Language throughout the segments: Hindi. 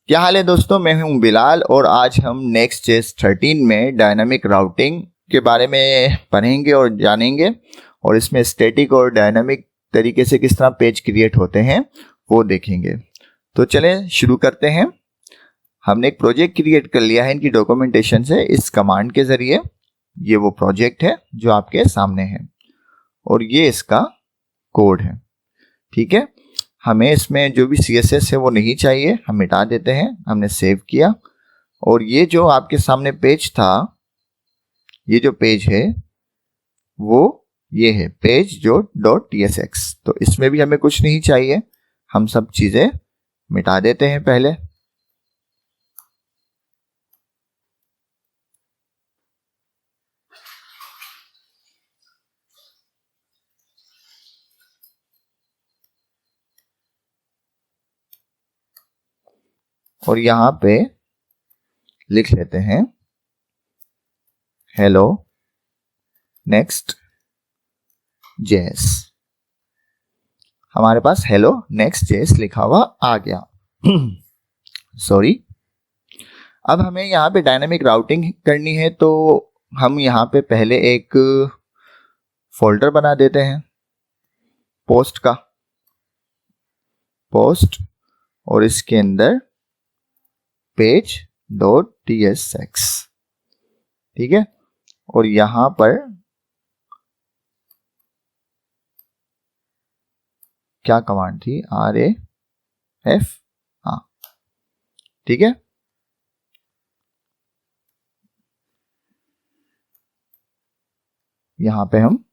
क्या हाल है दोस्तों, मैं हूं बिलाल और आज हम Next.js 13 में डायनामिक राउटिंग के बारे में पढ़ेंगे और जानेंगे और इसमें स्टैटिक और डायनामिक तरीके से किस तरह पेज क्रिएट होते हैं वो देखेंगे। तो चलें शुरू करते हैं। हमने एक प्रोजेक्ट क्रिएट कर लिया है इनकी डॉक्यूमेंटेशन से इस कमांड के जरिए। ये वो प्रोजेक्ट है जो आपके सामने है और ये इसका कोड है। ठीक है, हमें इसमें जो भी CSS है वो नहीं चाहिए, हम मिटा देते हैं। हमने सेव किया और ये जो आपके सामने पेज था, ये जो पेज है वो ये है पेज जो .tsx। तो इसमें भी हमें कुछ नहीं चाहिए, हम सब चीजें मिटा देते हैं पहले। और यहां पे लिख लेते हैं हेलो Next.js। हमारे पास हेलो Next.js लिखा हुआ आ गया। सॉरी। अब हमें यहाँ पे डायनामिक राउटिंग करनी है तो हम यहाँ पे पहले एक फोल्डर बना देते हैं पोस्ट का, पोस्ट, और इसके अंदर page.tsx। ठीक है, और यहां पर क्या कमांड थी, RAF। हाँ ठीक है, यहां पे हम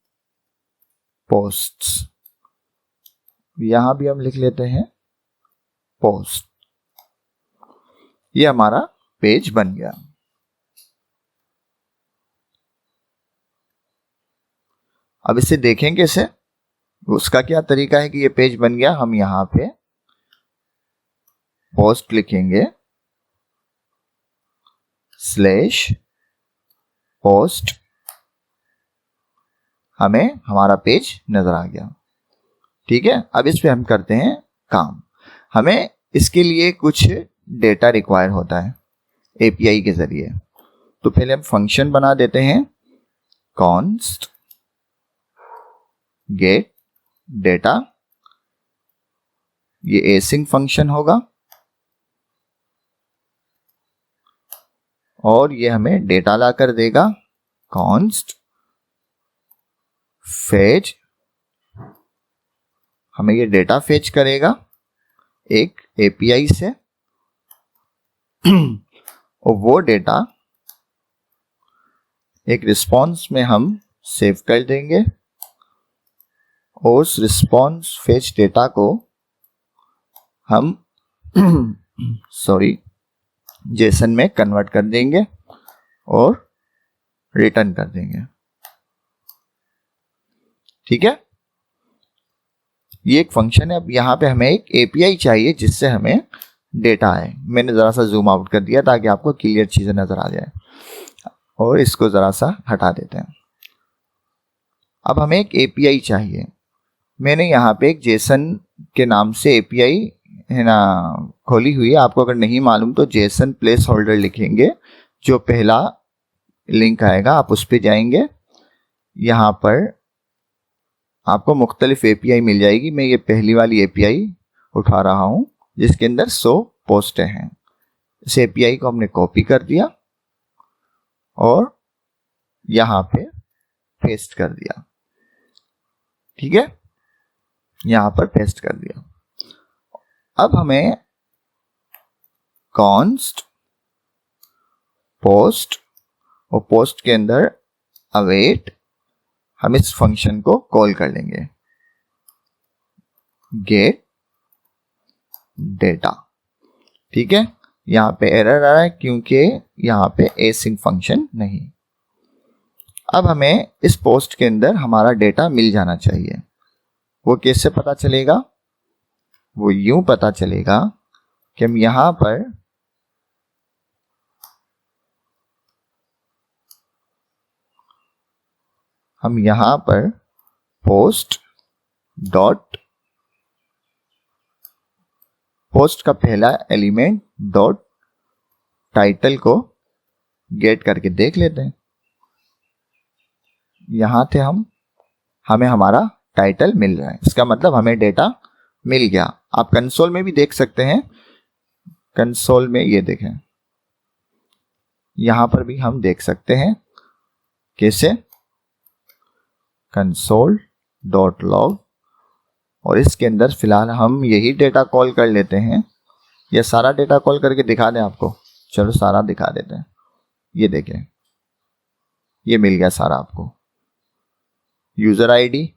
पोस्ट्स, यहां भी हम लिख लेते हैं पोस्ट। ये हमारा पेज बन गया। अब इसे देखें कैसे, उसका क्या तरीका है कि ये पेज बन गया। हम यहां पे पोस्ट लिखेंगे /post, हमें हमारा पेज नजर आ गया। ठीक है, अब इस पे हम करते हैं काम। हमें इसके लिए कुछ डेटा रिक्वायर होता है API के जरिए। तो पहले हम फंक्शन बना देते हैं const get data। ये async फंक्शन होगा और ये हमें डेटा ला कर देगा const fetch। हमें ये डेटा फेच करेगा एक API से और वो डेटा एक रिस्पॉन्स में हम सेव कर देंगे और उस रिस्पॉन्स फेच डेटा को हम JSON में कन्वर्ट कर देंगे और रिटर्न कर देंगे। ठीक है, ये एक फंक्शन है। अब यहाँ पे हमें एक API चाहिए जिससे हमें डेटा आए। मैंने जरा सा जूम आउट कर दिया ताकि आपको क्लियर चीजें नजर आ जाए और इसको जरा सा हटा देते हैं। अब हमें एक API चाहिए। मैंने यहाँ पे एक JSON के नाम से API है ना खोली हुई है। आपको अगर नहीं मालूम तो JSON प्लेस होल्डर लिखेंगे, जो पहला लिंक आएगा आप उस पर जाएंगे। यहाँ पर आपको मुख्तलिफ API मिल जाएगी। मैं ये पहली वाली API उठा रहा हूँ जिसके अंदर 100 पोस्टें हैं। इस API को हमने कॉपी कर दिया और यहाँ पे पेस्ट कर दिया। ठीक है, यहाँ पर पेस्ट कर दिया। अब हमें const post और पोस्ट के अंदर await, हम इस फंक्शन को कॉल कर लेंगे get data। ठीक है, यहाँ पे एरर आ रहा है क्योंकि यहाँ पे async फंक्शन नहीं। अब हमें इस पोस्ट के अंदर हमारा डेटा मिल जाना चाहिए। वो कैसे पता चलेगा, वो यूं पता चलेगा कि हम यहां पर post पोस्ट का पहला एलिमेंट डॉट टाइटल को गेट करके देख लेते हैं। यहां थे हमें हमारा टाइटल मिल रहा है, इसका मतलब हमें डेटा मिल गया। आप कंसोल में भी देख सकते हैं, कंसोल में ये देखें, यहां पर भी हम देख सकते हैं कैसे, कंसोल डॉट लॉग, और इसके अंदर फिलहाल हम यही डेटा कॉल कर लेते हैं। ये सारा डेटा कॉल करके दिखा दें आपको, चलो सारा दिखा देते हैं। ये देखें, ये मिल गया सारा आपको, यूजर आईडी,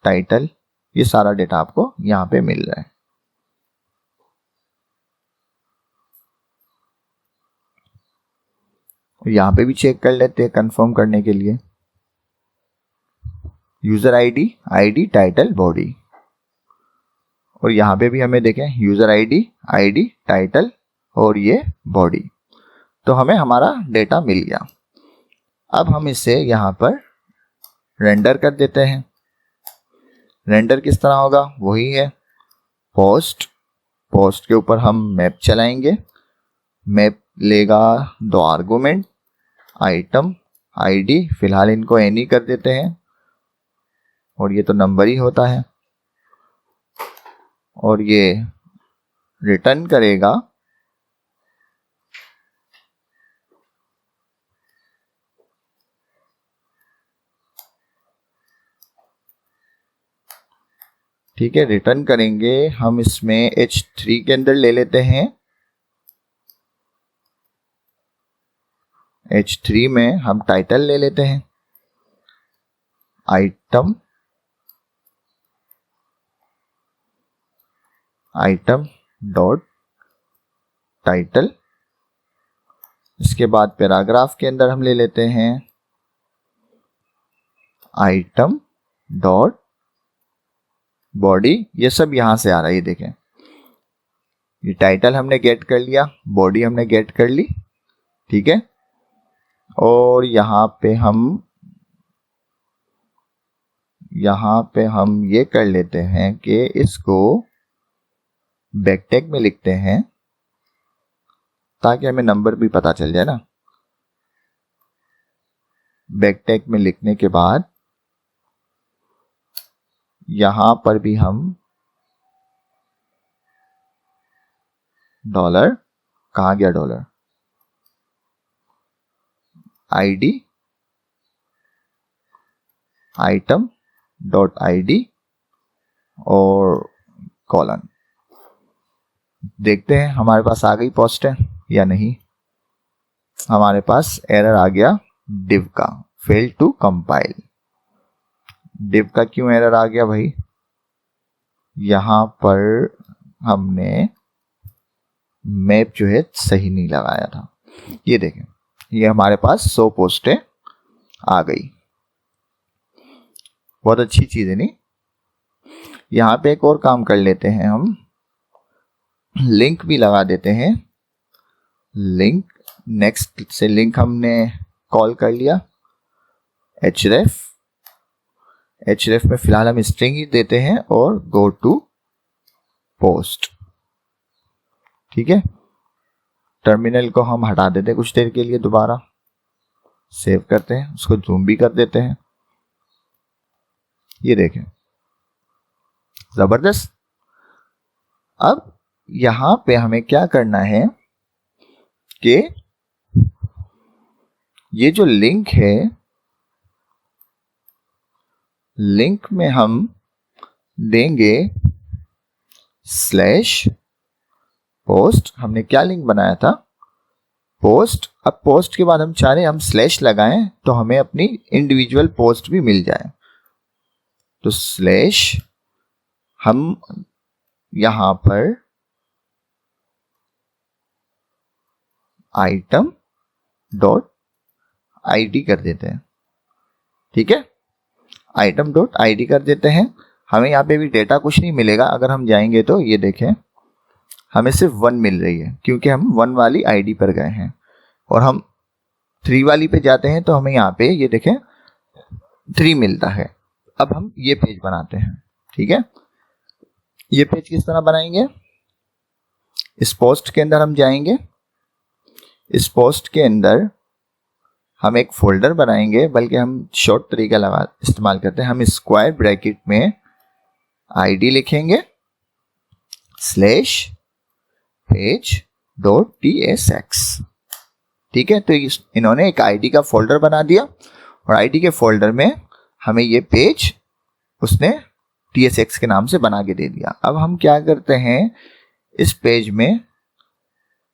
टाइटल, ये सारा डेटा आपको यहां पे मिल रहा है। यहां पे भी चेक कर लेते हैं कंफर्म करने के लिए, यूजर आईडी, टाइटल, बॉडी, और यहां पे भी हमें देखें यूजर आईडी, टाइटल और ये बॉडी। तो हमें हमारा डेटा मिल गया। अब हम इसे यहां पर रेंडर कर देते हैं। रेंडर किस तरह होगा, वही है पोस्ट के ऊपर हम मैप चलाएंगे। मैप लेगा 2 आर्गुमेंट, आइटम, आईडी, फिलहाल इनको एनी कर देते हैं, और ये तो नंबर ही होता है, और ये रिटर्न करेगा ठीक है, रिटर्न करेंगे हम। इसमें H3 के अंदर ले लेते हैं, H3 में हम टाइटल ले लेते हैं, आइटम डॉट टाइटल। इसके बाद पैराग्राफ के अंदर हम ले लेते हैं आइटम डॉट बॉडी। ये सब यहां से आ रहा है, ये देखें, ये टाइटल हमने गेट कर लिया, बॉडी हमने गेट कर ली, ठीक है। और यहां पे हम ये कर लेते हैं कि इसको बैकटैग में लिखते हैं, ताकि हमें नंबर भी पता चल जाए ना। बैकटैग में लिखने के बाद यहां पर भी हम डॉलर, कहां गया dollar, ID, item dot ID और कॉलन। देखते हैं हमारे पास आ गई पोस्ट है या नहीं। हमारे पास एरर आ गया div का, फेल टू कंपाइल। div का क्यों एरर आ गया भाई, यहां पर हमने मैप जो है सही नहीं लगाया था। ये देखें, ये हमारे पास 100 पोस्टें आ गई, बहुत अच्छी चीज है नहीं। यहां पे एक और काम कर लेते हैं, हम लिंक भी लगा देते हैं। लिंक, नेक्स्ट से लिंक हमने कॉल कर लिया, href में फिलहाल हम स्ट्रिंग ही देते हैं और गो टू पोस्ट, ठीक है। टर्मिनल को हम हटा देते हैं कुछ देर के लिए, दोबारा सेव करते हैं, उसको जूम भी कर देते हैं। ये देखें, जबरदस्त। अब यहां पे हमें क्या करना है कि ये जो लिंक है, लिंक में हम देंगे /post। हमने क्या लिंक बनाया था, पोस्ट। अब पोस्ट के बाद हम चाह रहे हैं हम स्लैश लगाएं तो हमें अपनी इंडिविजुअल पोस्ट भी मिल जाए। तो स्लैश हम यहां पर आइटम डॉट आईडी कर देते हैं, ठीक है। आइटम डॉट आईडी कर देते हैं। हमें यहाँ पे भी डेटा कुछ नहीं मिलेगा। अगर हम जाएंगे तो ये देखें, हमें सिर्फ 1 मिल रही है, क्योंकि हम 1 वाली आईडी पर गए हैं। और हम 3 वाली पे जाते हैं तो हमें यहाँ पे ये देखें 3 मिलता है। अब हम ये पेज बनाते हैं, ठीक है। ये पेज किस तरह बनाएंगे, इस पोस्ट के अंदर हम जाएंगे, इस पोस्ट के अंदर हम एक फोल्डर बनाएंगे, बल्कि हम शॉर्ट तरीका इस्तेमाल करते हैं। हम स्क्वायर ब्रैकेट में आईडी लिखेंगे स्लैश page.tsx। ठीक है, तो इन्होंने एक आईडी का फोल्डर बना दिया और आईडी के फोल्डर में हमें ये पेज उसने tsx के नाम से बना के दे दिया। अब हम क्या करते हैं, इस पेज में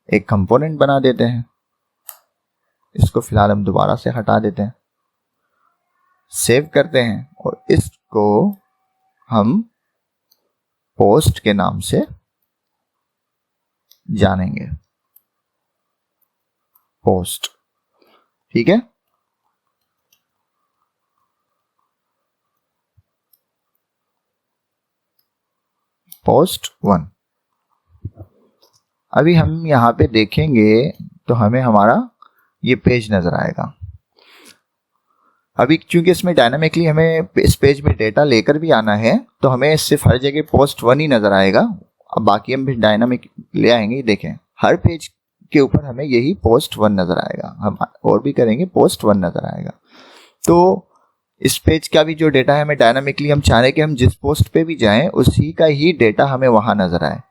एक कंपोनेंट बना देते हैं। इसको फिलहाल हम दोबारा से हटा देते हैं, सेव करते हैं और इसको हम पोस्ट के नाम से जानेंगे, पोस्ट। ठीक है, पोस्ट 1। अभी हम यहां पे देखेंगे तो हमें हमारा ये पेज नजर आएगा। अभी चूंकि इसमें डायनामिकली हमें इस पेज में डेटा लेकर भी आना है, तो हमें सिर्फ हर जगह पोस्ट 1 ही नजर आएगा। अब बाकी हम भी डायनामिक ले आएंगे। देखें, हर पेज के ऊपर हमें यही पोस्ट 1 नजर आएगा। हम और भी करेंगे, पोस्ट 1 नजर आएगा। तो इस पेज का भी जो डेटा है हमें डायनामिकली, हम चाह रहे कि हम जिस पोस्ट पे भी जाएं उसी का ही डेटा हमें वहां नजर आए।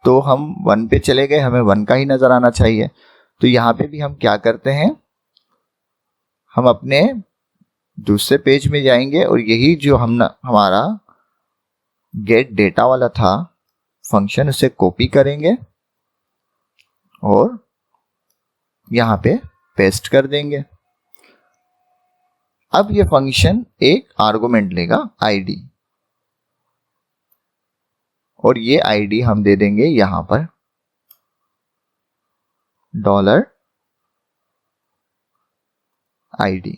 तो हम 1 पे चले गए, हमें 1 का ही नजर आना चाहिए। तो यहाँ पे भी हम क्या करते हैं, हम अपने दूसरे पेज में जाएंगे और यही जो हमारा गेट डेटा वाला था फंक्शन, उसे कॉपी करेंगे और यहां पे पेस्ट कर देंगे। अब ये फंक्शन एक आर्गुमेंट लेगा आईडी, और ये आईडी हम दे देंगे यहां पर $ID।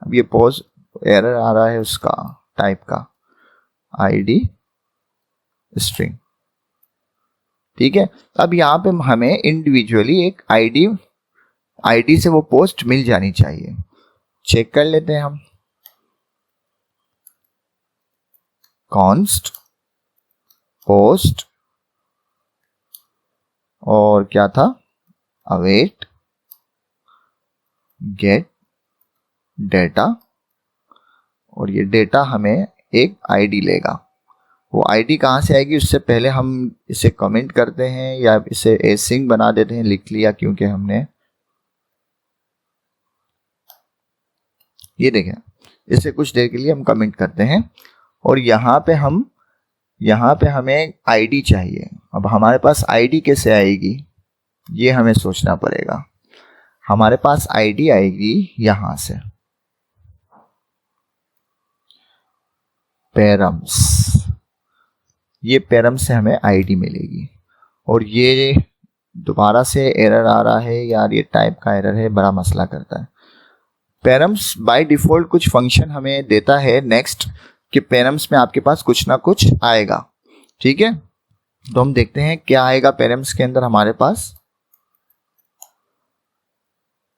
अब ये पोज एरर आ रहा है उसका टाइप का आईडी स्ट्रिंग। ठीक है, अब यहां पे हमें इंडिविजुअली एक आईडी से वो पोस्ट मिल जानी चाहिए। चेक कर लेते हैं हम, कॉन्स्ट पोस्ट और क्या था, अवेट गेट डेटा, और ये डेटा हमें एक आईडी लेगा। वो आईडी कहाँ से आएगी उससे पहले हम इसे कमेंट करते हैं या इसे एसिंग बना देते हैं, लिख लिया क्योंकि हमने ये देखें, इसे कुछ देर के लिए हम कमेंट करते हैं। और यहाँ पे हमें आईडी चाहिए। अब हमारे पास आईडी कैसे आएगी ये हमें सोचना पड़ेगा। हमारे पास आईडी आएगी यहां से, पैरम्स। ये पैरम्स से हमें आईडी मिलेगी। और ये दोबारा से एरर आ रहा है यार, ये टाइप का एरर है, बड़ा मसला करता है। पैरम्स बाय डिफॉल्ट कुछ फंक्शन हमें देता है नेक्स्ट, कि पैरम्स में आपके पास कुछ ना कुछ आएगा। ठीक है, तो हम देखते हैं क्या आएगा पैरम्स के अंदर हमारे पास।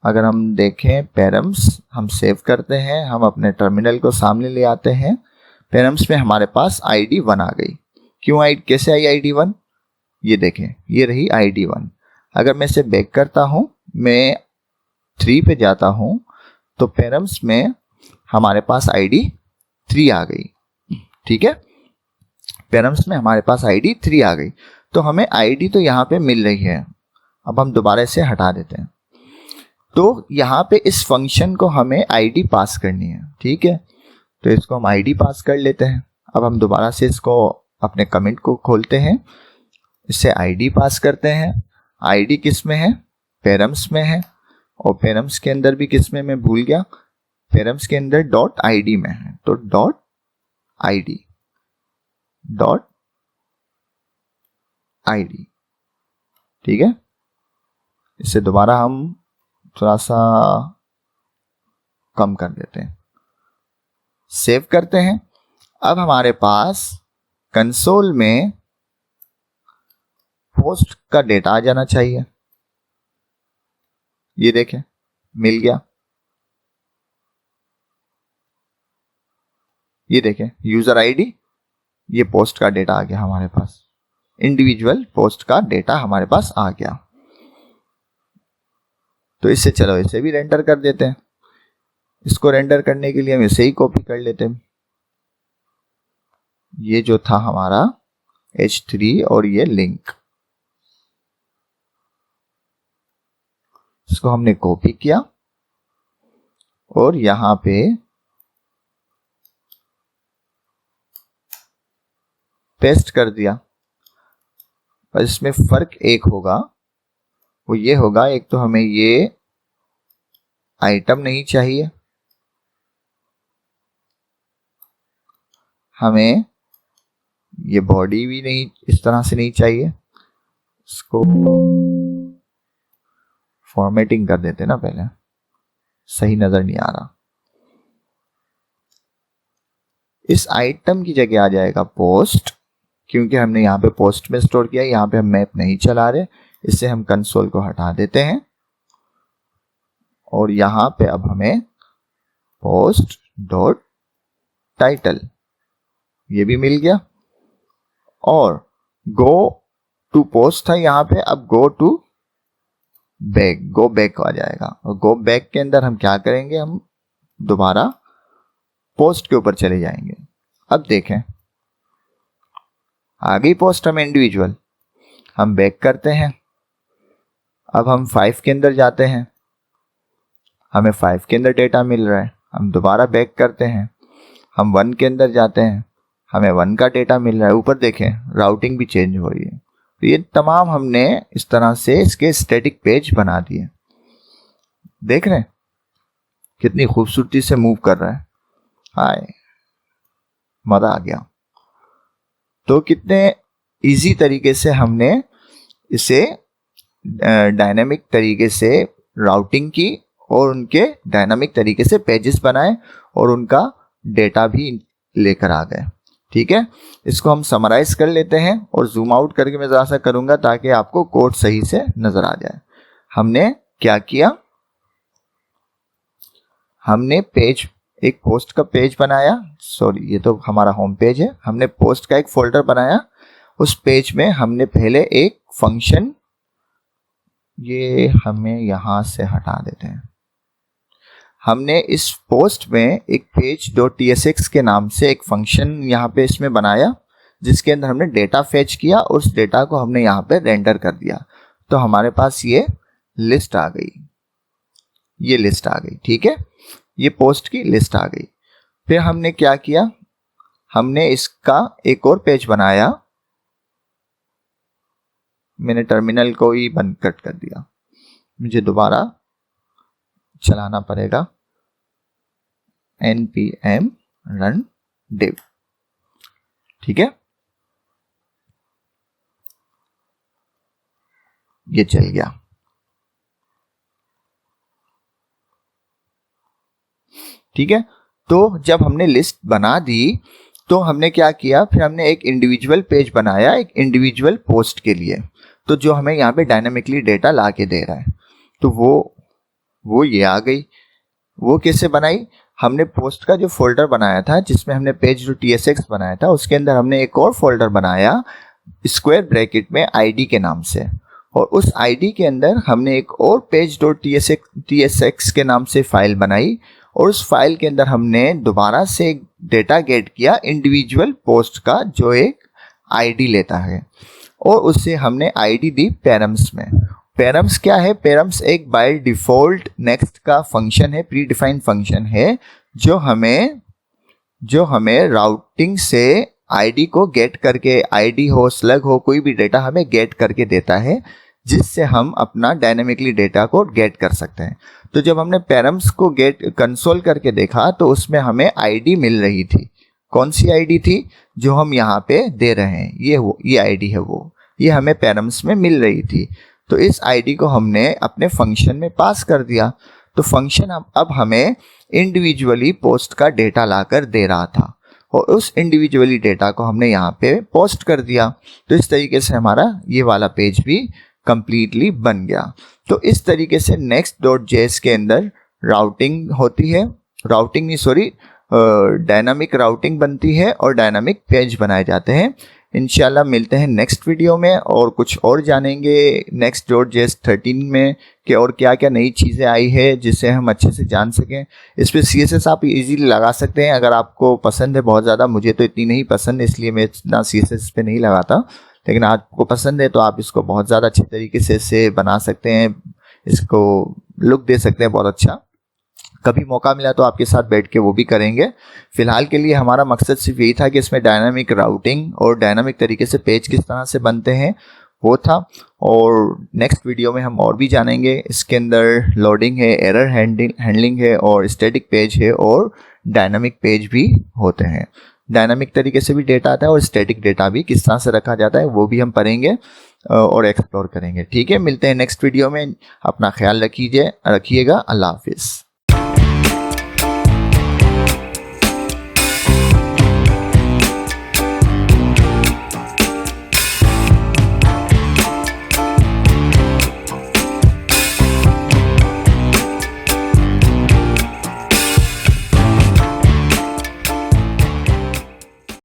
अगर हम देखें पैरम्स, हम सेव करते हैं, हम अपने टर्मिनल को सामने ले आते हैं। पैरम्स में हमारे पास ID 1 आ गई। क्यों आई, कैसे आई ID 1? ये देखें, ये रही ID 1। अगर मैं इसे बैक करता हूं, मैं 3 पे जाता हूं, तो पैरम्स में हमारे पास ID 3 आ गई। ठीक है, पैरम्स में हमारे पास ID 3 आ गई। तो हमें ID तो यहाँ पे मिल रही है। अब हम दोबारा इसे हटा देते हैं। तो यहाँ पे इस फंक्शन को हमें ID पास करनी है। ठीक है, तो इसको हम ID पास कर लेते हैं। अब हम दोबारा से इसको अपने कमेंट को खोलते हैं, इससे ID पास करते हैं। ID किस में है, पैरम्स में है, और पैरम्स के अंदर भी किस में, मैं भूल गया, पैरम्स के अंदर .id में है। तो .id ठीक है, इसे दोबारा हम थोड़ा सा कम कर देते हैं, सेव करते हैं। अब हमारे पास कंसोल में पोस्ट का डेटा आ जाना चाहिए। ये देखें, मिल गया। ये देखें, यूजर आईडी ये पोस्ट का डेटा आ गया हमारे पास, इंडिविजुअल पोस्ट का डेटा हमारे पास आ गया। तो इससे चलो इसे भी रेंडर कर देते हैं। इसको रेंडर करने के लिए हम इसे ही कॉपी कर लेते हैं। ये जो था हमारा H3 और ये लिंक, इसको हमने कॉपी किया और यहां पे पेस्ट कर दिया। पर इसमें फर्क एक होगा, वो ये होगा, एक तो हमें ये आइटम नहीं चाहिए, हमें ये बॉडी भी नहीं इस तरह से नहीं चाहिए। इसको फॉर्मेटिंग कर देते ना, पहले सही नजर नहीं आ रहा। इस आइटम की जगह आ जाएगा पोस्ट, क्योंकि हमने यहाँ पे पोस्ट में स्टोर किया, यहाँ पे हम मैप नहीं चला रहे। इससे हम कंसोल को हटा देते हैं और यहाँ पे अब हमें पोस्ट डॉट टाइटल ये भी मिल गया। और गो टू पोस्ट था यहाँ पे, अब go to back, go back आ जाएगा। और गो बैक के अंदर हम क्या करेंगे, हम दोबारा पोस्ट के ऊपर चले जाएंगे। अब देखें आ गई पोस्ट हमें इंडिविजुअल। हम बैक करते हैं, अब हम 5 के अंदर जाते हैं, हमें 5 के अंदर डेटा मिल रहा है। हम दोबारा बैक करते हैं, हम 1 के अंदर जाते हैं, हमें 1 का डेटा मिल रहा है। ऊपर देखें राउटिंग भी चेंज हो रही है। तो ये तमाम हमने इस तरह से इसके स्टैटिक पेज बना दिए। देख रहे हैं कितनी खूबसूरती से मूव कर रहा है। हाय, मजा आ गया। तो कितने इजी तरीके से हमने इसे डायनामिक तरीके से राउटिंग की और उनके डायनामिक तरीके से पेजेस बनाए और उनका डेटा भी लेकर आ गए। ठीक है, इसको हम समराइज कर लेते हैं और जूम आउट करके मैं जरा सा करूंगा ताकि आपको कोड सही से नजर आ जाए। हमने क्या किया, हमने पेज, एक पोस्ट का पेज बनाया, सॉरी ये तो हमारा होम पेज है। हमने पोस्ट का एक फोल्डर बनाया, उस पेज में हमने पहले एक फंक्शन, ये हमें यहां से हटा देते हैं। हमने इस पोस्ट में एक page.tsx के नाम से एक फंक्शन यहाँ पे इसमें बनाया, जिसके अंदर हमने डेटा फेच किया और उस डेटा को हमने यहाँ पे रेंडर कर दिया। तो हमारे पास ये लिस्ट आ गई, ये लिस्ट आ गई। ठीक है, ये पोस्ट की लिस्ट आ गई। फिर हमने क्या किया, हमने इसका एक और पेज बनाया। मैंने टर्मिनल को ही बंद कर दिया, मुझे दोबारा चलाना पड़ेगा npm run div। ठीक है, ये चल गया। ठीक है, तो जब हमने लिस्ट बना दी तो हमने क्या किया, फिर हमने एक इंडिविजुअल पेज बनाया एक इंडिविजुअल पोस्ट के लिए, तो जो हमें यहाँ पे डायनामिकली डेटा ला के दे रहा है। तो वो ये आ गई। वो कैसे बनाई, हमने पोस्ट का जो फोल्डर बनाया था जिसमें हमने page.tsx बनाया था, उसके अंदर हमने एक और फोल्डर बनाया स्क्वायर ब्रैकेट में id के नाम से, और उस id के अंदर हमने एक और page.tsx के नाम से फाइल बनाई, और उस फाइल के अंदर हमने दोबारा से एक डेटा गेट किया इंडिविजुअल पोस्ट का जो एक id लेता है, और उससे हमने id दी पैरम्स में। पैरम्स क्या है, पैरम्स एक बाय डिफॉल्ट नेक्स्ट का फंक्शन है, प्री डिफाइंड फंक्शन है जो हमें राउटिंग से आईडी को गेट करके, आईडी हो स्लग हो कोई भी डेटा हमें गेट करके देता है, जिससे हम अपना डायनेमिकली डेटा को गेट कर सकते हैं। तो जब हमने पैरम्स को गेट कंसोल करके देखा तो उसमें हमें आईडी मिल रही थी। कौन सी आईडी थी, जो हम यहाँ पे दे रहे हैं, ये आईडी है, ये हमें पैरम्स में मिल रही थी। तो इस आईडी को हमने अपने फंक्शन में पास कर दिया। तो फंक्शन अब हमें इंडिविजुअली पोस्ट का डेटा लाकर दे रहा था, और उस इंडिविजुअली डेटा को हमने यहाँ पे पोस्ट कर दिया। तो इस तरीके से हमारा ये वाला पेज भी कंप्लीटली बन गया। तो इस तरीके से next.js के अंदर राउटिंग होती है, डायनामिक राउटिंग बनती है और डायनामिक पेज बनाए जाते हैं। इंशाल्लाह मिलते हैं नेक्स्ट वीडियो में और कुछ और जानेंगे Next.js 13 में कि और क्या क्या नई चीज़ें आई है जिसे हम अच्छे से जान सकें। इस पर CSS आप इजीली लगा सकते हैं अगर आपको पसंद है बहुत ज़्यादा। मुझे तो इतनी नहीं पसंद, इसलिए मैं इतना CSS पे नहीं लगाता, लेकिन आपको पसंद है तो आप इसको बहुत ज़्यादा अच्छे तरीके से बना सकते हैं, इसको लुक दे सकते हैं बहुत अच्छा। कभी मौका मिला तो आपके साथ बैठ के वो भी करेंगे। फिलहाल के लिए हमारा मकसद सिर्फ यही था कि इसमें डायनामिक राउटिंग और डायनामिक तरीके से पेज किस तरह से बनते हैं वो था। और नेक्स्ट वीडियो में हम और भी जानेंगे। इसके अंदर लोडिंग है, एरर हैंडलिंग है और स्टैटिक पेज है और डायनामिक पेज भी होते हैं। डायनामिक तरीके से भी डेटा आता है और स्टैटिक डेटा भी किस तरह से रखा जाता है वो भी हम पढ़ेंगे और एक्सप्लोर करेंगे। ठीक है, मिलते हैं नेक्स्ट वीडियो में। अपना ख्याल रखिएगा। अल्लाह हाफिज़।